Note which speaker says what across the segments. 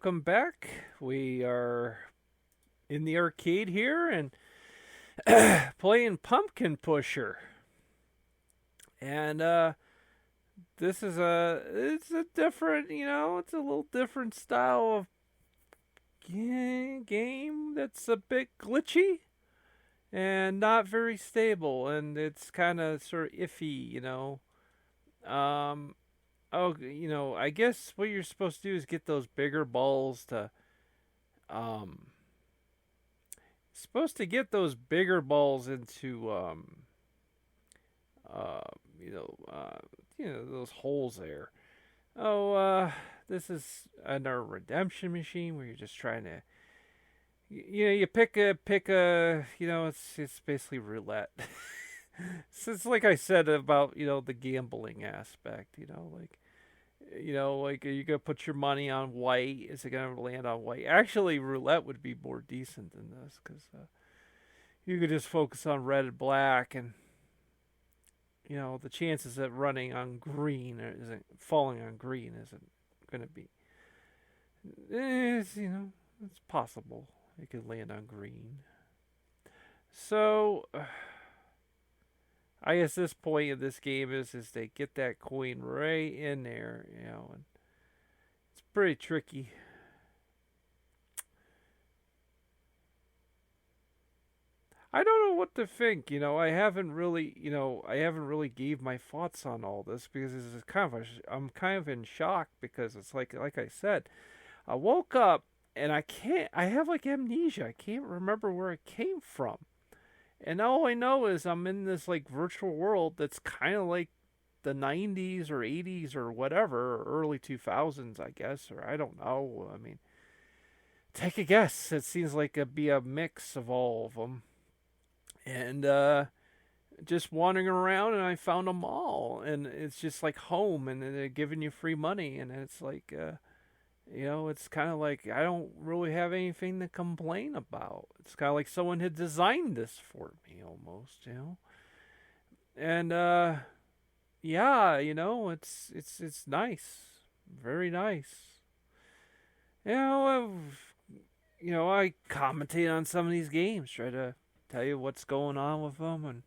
Speaker 1: welcome back. We are in the arcade here and playing Pumpkin Pusher. And this is it's a different, it's a little different style of game that's a bit glitchy and not very stable, and it's kind of sort of iffy. Um, I guess what you're supposed to do is get those bigger balls to um supposed to get those bigger balls into uh you know uh those holes there. Oh, this is another redemption machine where you're just trying to you pick a it's basically roulette. So it's like I said about the gambling aspect. Like you gotta put your money on white. Is it gonna land on white? Actually, roulette would be more decent than this because you could just focus on red and black, and the chances of running on green isn't falling on green isn't gonna be. It's possible it could land on green. So I guess this point of this game is they get that coin right in there, and it's pretty tricky. I don't know what to think. I haven't really gave my thoughts on all this because this is I'm kind of in shock because it's like I said, I woke up and I have like amnesia. I can't remember where it came from. And all I know is I'm in this like virtual world that's kind of like the 90s or 80s or whatever, or early 2000s, I guess, or I don't know. I mean, take a guess. It seems like it'd be a mix of all of them. And just wandering around, and I found a mall, and it's just like home, and they're giving you free money, and it's like, it's kind of like I don't really have anything to complain about. It's kind of like someone had designed this for me almost. And yeah, it's nice, very nice. I commentate on some of these games, try to tell you what's going on with them, and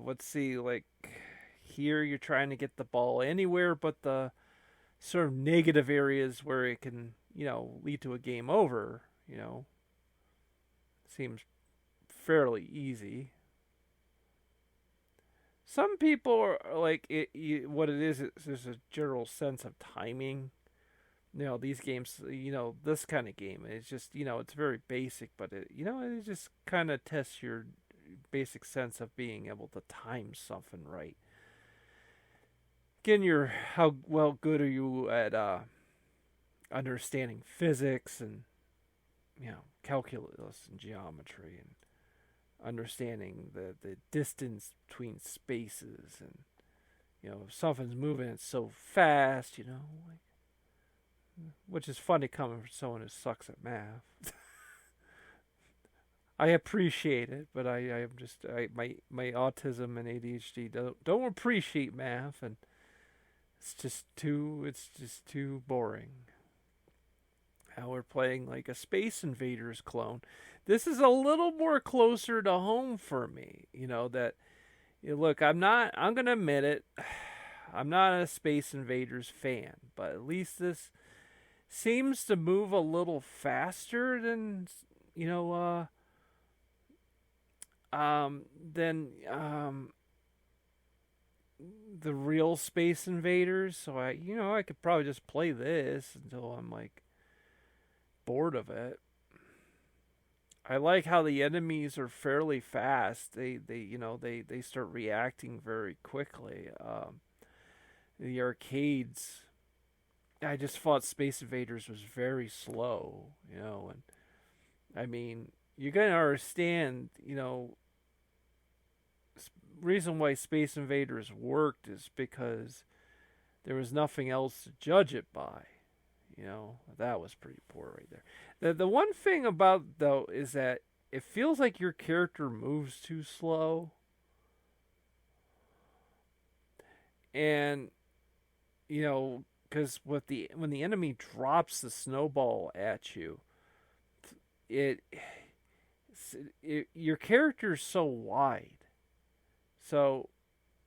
Speaker 1: let's see, like here you're trying to get the ball anywhere but the sort of negative areas where it can, lead to a game over, seems fairly easy. Some people are like what it is there's a general sense of timing. These games, this kind of game, it's just, it's very basic, but it just kind of tests your basic sense of being able to time something right. Again, how well good are you at understanding physics and calculus and geometry and understanding the distance between spaces, and if something's moving it's so fast, like, which is funny coming from someone who sucks at math. I appreciate it, but I'm just my autism and ADHD don't appreciate math, and it's just too boring. How we're playing like a Space Invaders clone. This is a little more closer to home for me. Look, I'm gonna admit it. I'm not a Space Invaders fan, but at least this seems to move a little faster than than the real Space Invaders. So I could probably just play this until I'm like bored of it. I like how the enemies are fairly fast. They start reacting very quickly. The arcades, I just thought Space Invaders was very slow, and I mean, you gotta understand, reason why Space Invaders worked is because there was nothing else to judge it by. That was pretty poor right there. The one thing about though is that it feels like your character moves too slow, and because when the enemy drops the snowball at you, it, your character's so wide. So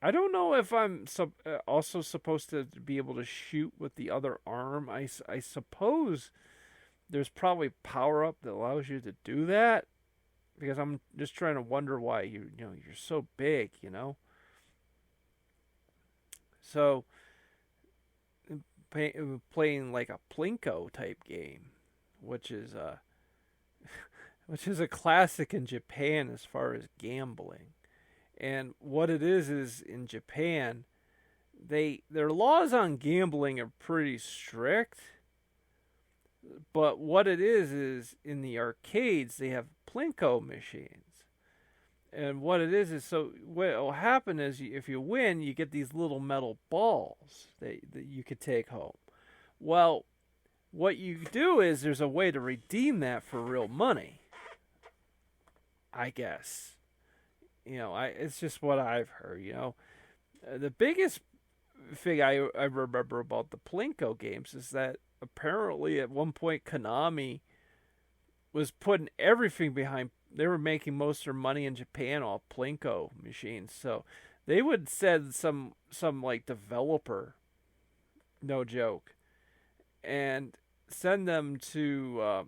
Speaker 1: I don't know if I'm also supposed to be able to shoot with the other arm. I suppose there's probably power up that allows you to do that, because I'm just trying to wonder why you're so big, So playing like a Plinko type game, which is which is a classic in Japan as far as gambling. And what it is in Japan, their laws on gambling are pretty strict. But what it is in the arcades they have Plinko machines. And what it is so what will happen is if you win, you get these little metal balls that you could take home. Well, what you do is there's a way to redeem that for real money, I guess. It's just what I've heard. The biggest thing I remember about the Plinko games is that apparently at one point Konami was putting everything behind. They were making most of their money in Japan off Plinko machines, so they would send some like developer, no joke, and send them to.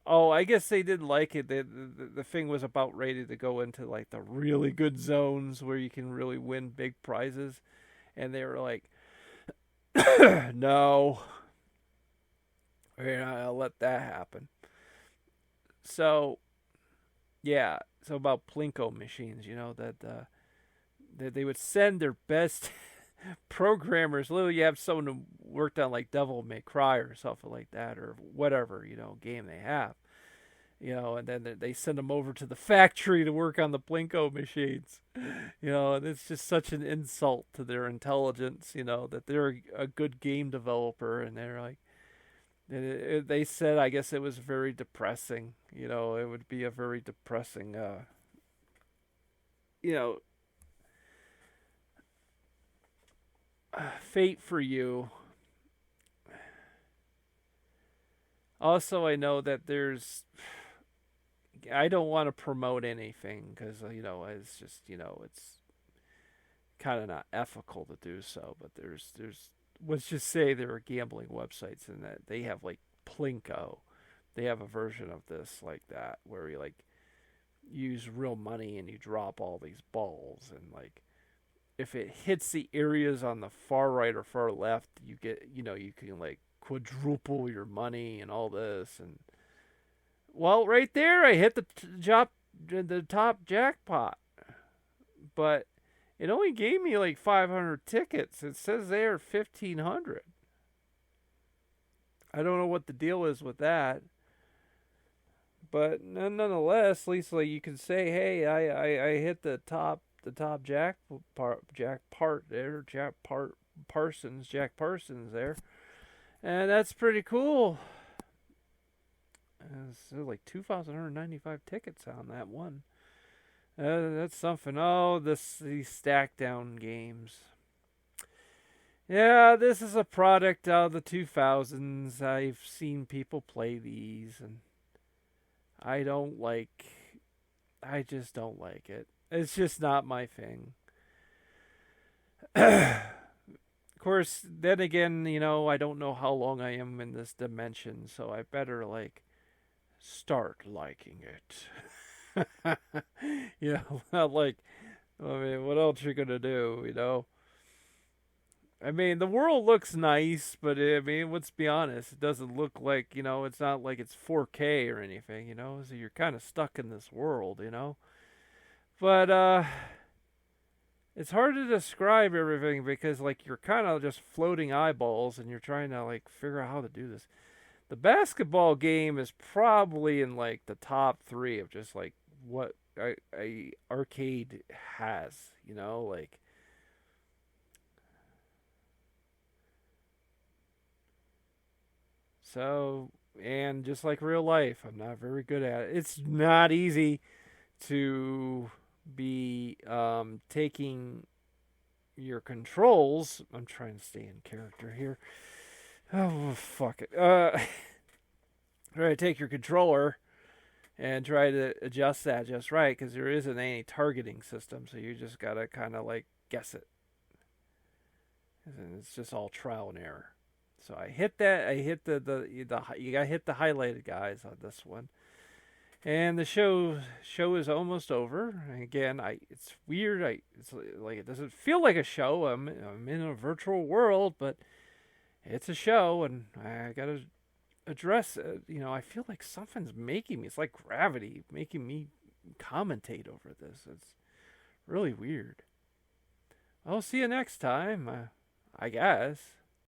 Speaker 1: I guess they didn't like it. The thing was about ready to go into like the really good zones where you can really win big prizes, and they were like, "No, we're not gonna let that happen." So, yeah. So about Plinko machines, that they would send their best programmers. Literally, you have someone who worked on like Devil May Cry or something like that, or whatever game they have, and then they send them over to the factory to work on the Plinko machines, and it's just such an insult to their intelligence, that they're a good game developer, and they're like, they said, I guess it was very depressing, it would be a very depressing, fate for you. Also, I know that I don't want to promote anything because, it's just, it's kind of not ethical to do so, but there's, let's just say there are gambling websites and that they have like Plinko. They have a version of this like that where you like use real money and you drop all these balls, and like if it hits the areas on the far right or far left, you get, you can like quadruple your money and all this. And well, right there, I hit the top jackpot, but it only gave me like 500 tickets. It says there 1,500. I don't know what the deal is with that, but nonetheless, at least like you can say, hey, I hit the top Jack Parsons there, and that's pretty cool. So like 2,195 tickets on that one. That's something. Oh, these stack down games. Yeah, this is a product of the 2000s. I've seen people play these, and I just don't like it. It's just not my thing. Of course, then again, I don't know how long I am in this dimension, so I better start liking it. Not like, I mean, what else you gonna do, I mean, the world looks nice, but I mean, let's be honest, it doesn't look like, it's not like it's 4K or anything, so you're kind of stuck in this world, But, it's hard to describe everything because, you're kind of just floating eyeballs and you're trying to, figure out how to do this. The basketball game is probably in, the top 3 of just, what a arcade has, So, and just like real life, I'm not very good at it. It's not easy to be taking your controls. I'm trying to stay in character here. Oh, fuck it. Try to take your controller and try to adjust that just right because there isn't any targeting system, so you just gotta kind of like guess it. And it's just all trial and error. So I hit that. I hit the you gotta hit the highlighted guys on this one. And the show is almost over. And again, it's weird. It's like it doesn't feel like a show. I'm in a virtual world, but it's a show, and I gotta address it. I feel like something's making me. It's like gravity making me commentate over this. It's really weird. I'll see you next time. I guess.